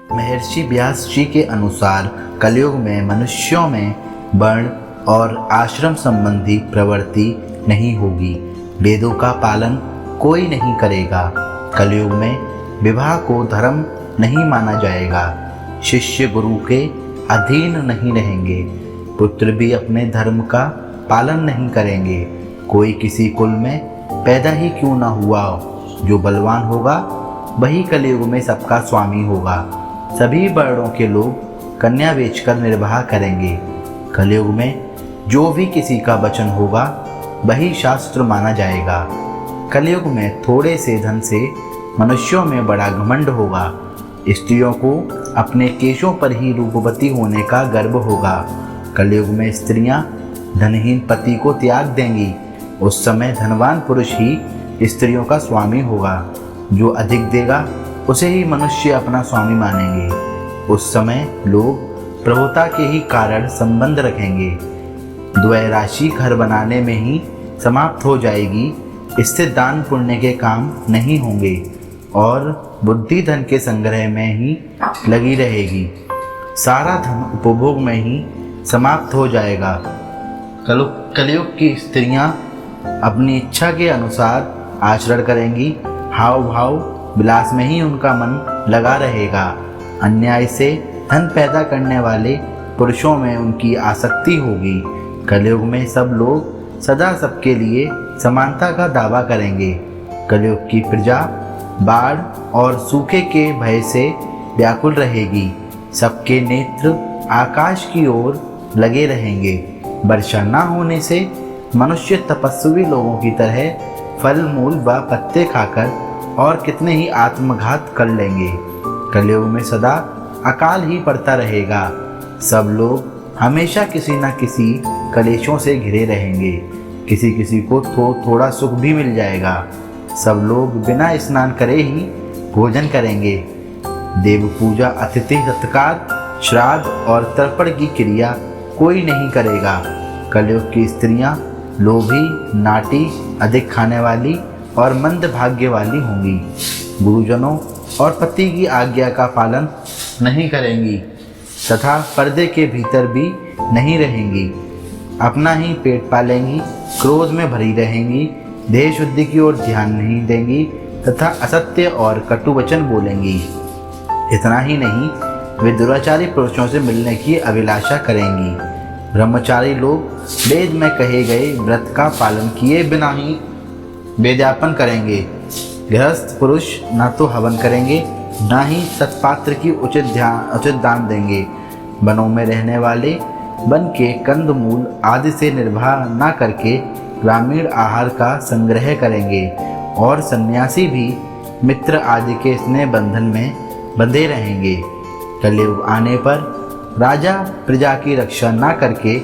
महर्षि व्यास जी के अनुसार कलयुग में मनुष्यों में वर्ण और आश्रम संबंधी प्रवृत्ति नहीं होगी। वेदों का पालन कोई नहीं करेगा। कलयुग में विवाह को धर्म नहीं माना जाएगा। शिष्य गुरु के अधीन नहीं रहेंगे। पुत्र भी अपने धर्म का पालन नहीं करेंगे। कोई किसी कुल में पैदा ही क्यों न हुआ, जो बलवान होगा वही कलयुग में सबका स्वामी होगा। सभी वर्णों के लोग कन्या बेचकर निर्वाह करेंगे। कलयुग में जो भी किसी का वचन होगा वही शास्त्र माना जाएगा। कलयुग में थोड़े से धन से मनुष्यों में बड़ा घमंड होगा। स्त्रियों को अपने केशों पर ही रूपवती होने का गर्व होगा। कलयुग में स्त्रियां धनहीन पति को त्याग देंगी। उस समय धनवान पुरुष ही स्त्रियों का स्वामी होगा। जो अधिक देगा उसे ही मनुष्य अपना स्वामी मानेंगे। उस समय लोग प्रभुता के ही कारण संबंध रखेंगे। द्वैराशि घर बनाने में ही समाप्त हो जाएगी। इससे दान पुण्य के काम नहीं होंगे और बुद्धि धन के संग्रह में ही लगी रहेगी। सारा धन उपभोग में ही समाप्त हो जाएगा। कलयुग की स्त्रियां अपनी इच्छा के अनुसार आचरण करेंगी। हाव भाव विलास में ही उनका मन लगा रहेगा। अन्याय से धन पैदा करने वाले पुरुषों में उनकी आसक्ति होगी। कलयुग में सब लोग सदा सबके लिए समानता का दावा करेंगे। कलयुग की प्रजा बाढ़ और सूखे के भय से व्याकुल रहेगी। सबके नेत्र आकाश की ओर लगे रहेंगे। वर्षा न होने से मनुष्य तपस्वी लोगों की तरह फल मूल व पत्ते खाकर और कितने ही आत्मघात कर लेंगे। कलयुग में सदा अकाल ही पड़ता रहेगा। सब लोग हमेशा किसी न किसी कलेशों से घिरे रहेंगे। किसी किसी को थोड़ा सुख भी मिल जाएगा। सब लोग बिना स्नान करे ही भोजन करेंगे। देव पूजा, अतिथि सत्कार, श्राद्ध और तर्पण की क्रिया कोई नहीं करेगा। कलयुग की स्त्रियां लोभी, नाटी, अधिक खाने वाली और मंद भाग्य वाली होंगी। गुरुजनों और पति की आज्ञा का पालन नहीं करेंगी तथा पर्दे के भीतर भी नहीं रहेंगी। अपना ही पेट पालेंगी, क्रोध में भरी रहेंगी, देह शुद्धि की ओर ध्यान नहीं देंगी तथा असत्य और कटु वचन बोलेंगी। इतना ही नहीं, वे दुराचारी पुरुषों से मिलने की अभिलाषा करेंगी। ब्रह्मचारी लोग वेद में कहे गए व्रत का पालन किए बिना ही वेद्यापन करेंगे। गृहस्थ पुरुष न तो हवन करेंगे न ही सत्पात्र की उचित दान देंगे। वनों में रहने वाले वन के कंद मूल आदि से निर्वाह न करके ग्रामीण आहार का संग्रह करेंगे। और सन्यासी भी मित्र आदि के स्नेह बंधन में बंधे रहेंगे। कलयुग आने पर राजा प्रजा की रक्षा न करके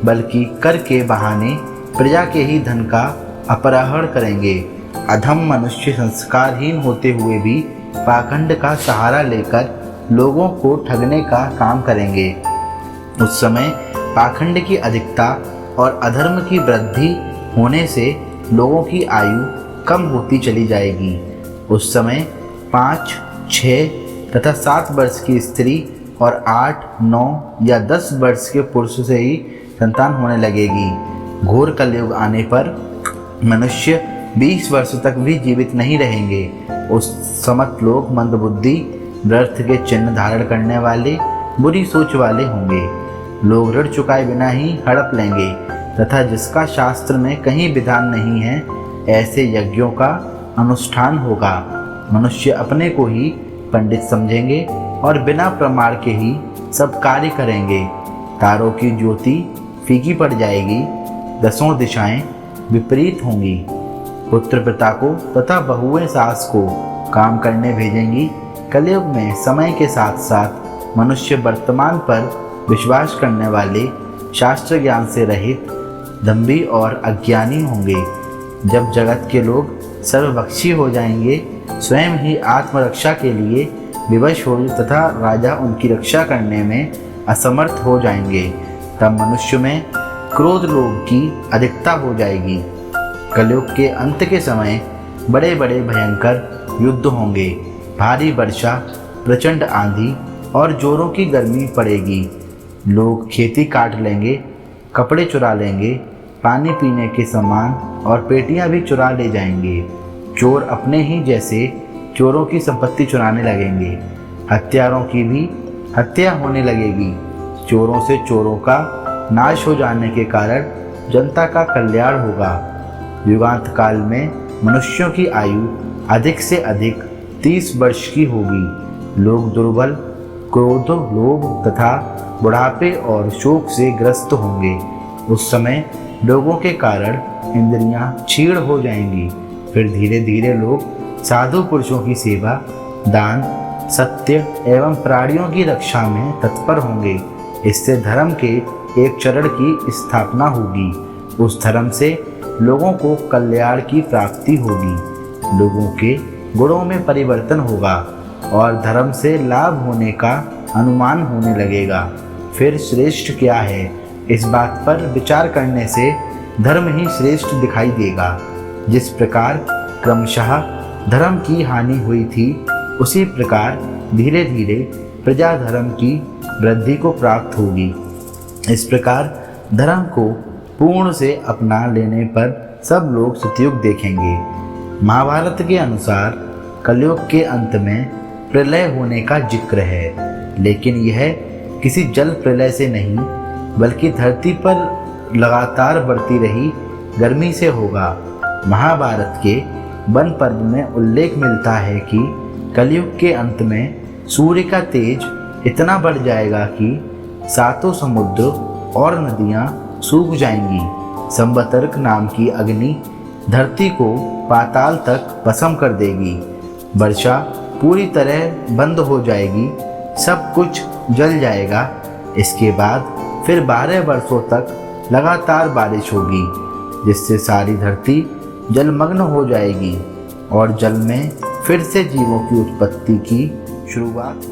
बल्कि कर के बहाने प्रजा के ही धन का अपहरण करेंगे। अधम मनुष्य संस्कारहीन होते हुए भी पाखंड का सहारा लेकर लोगों को ठगने का काम करेंगे। उस समय पाखंड की अधिकता और अधर्म की वृद्धि होने से लोगों की आयु कम होती चली जाएगी। उस समय 5, 6 तथा 7 वर्ष की स्त्री और 8, 9 या 10 वर्ष के पुरुष से ही संतान होने लगेगी। घोर कलयुग आने पर मनुष्य 20 वर्ष तक भी जीवित नहीं रहेंगे। उस समस्त लोग मंदबुद्धि, व्यर्थ के चिन्ह धारण करने वाले, बुरी सोच वाले होंगे। लोग ऋण चुकाए बिना ही हड़प लेंगे तथा जिसका शास्त्र में कहीं विधान नहीं है ऐसे यज्ञों का अनुष्ठान होगा। मनुष्य अपने को ही पंडित समझेंगे और बिना प्रमाण के ही सब कार्य करेंगे। तारों की ज्योति फीकी पड़ जाएगी। 10 दिशाएं विपरीत होंगी। पुत्र पिता को तथा बहुएं सास को काम करने भेजेंगी। कलयुग में समय के साथ साथ मनुष्य वर्तमान पर विश्वास करने वाले, शास्त्र ज्ञान से रहित, दंभी और अज्ञानी होंगे। जब जगत के लोग सर्वभक्षी हो जाएंगे, स्वयं ही आत्मरक्षा के लिए विवश हो तथा राजा उनकी रक्षा करने में असमर्थ हो जाएंगे, तब मनुष्य में क्रोध लोभ की अधिकता हो जाएगी। कलयुग के अंत के समय बड़े बड़े भयंकर युद्ध होंगे। भारी वर्षा, प्रचंड आंधी और जोरों की गर्मी पड़ेगी। लोग खेती काट लेंगे, कपड़े चुरा लेंगे, पानी पीने के सामान और पेटियां भी चुरा ले जाएंगे। चोर अपने ही जैसे चोरों की संपत्ति चुराने लगेंगे। हत्यारों की भी हत्या होने लगेगी। चोरों से चोरों का नाश हो जाने के कारण जनता का कल्याण होगा। युगांत काल में मनुष्यों की आयु अधिक से अधिक 30 वर्ष की होगी। लोग दुर्बल, क्रोध, लोभ तथा बुढ़ापे और शोक से ग्रस्त होंगे। उस समय लोगों के कारण इंद्रियां क्षीण हो जाएंगी। फिर धीरे धीरे लोग साधु पुरुषों की सेवा, दान, सत्य एवं प्राणियों की रक्षा में तत्पर होंगे। इससे धर्म के एक चरण की स्थापना होगी। उस धर्म से लोगों को कल्याण की प्राप्ति होगी। लोगों के गुणों में परिवर्तन होगा और धर्म से लाभ होने का अनुमान होने लगेगा। फिर श्रेष्ठ क्या है, इस बात पर विचार करने से धर्म ही श्रेष्ठ दिखाई देगा। जिस प्रकार क्रमशः धर्म की हानि हुई थी, उसी प्रकार धीरे धीरे प्रजा धर्म की वृद्धि को प्राप्त होगी। इस प्रकार धर्म को पूर्ण से अपना लेने पर सब लोग सतयुग देखेंगे। महाभारत के अनुसार कलयुग के अंत में प्रलय होने का जिक्र है, लेकिन यह किसी जल प्रलय से नहीं बल्कि धरती पर लगातार बढ़ती रही गर्मी से होगा। महाभारत के वन पर्व में उल्लेख मिलता है कि कलयुग के अंत में सूर्य का तेज इतना बढ़ जाएगा कि 7 समुद्र और नदियां सूख जाएंगी। संवतर्क नाम की अग्नि धरती को पाताल तक भस्म कर देगी। वर्षा पूरी तरह बंद हो जाएगी, सब कुछ जल जाएगा। इसके बाद फिर 12 वर्षों तक लगातार बारिश होगी, जिससे सारी धरती जलमग्न हो जाएगी और जल में फिर से जीवों की उत्पत्ति की शुरुआत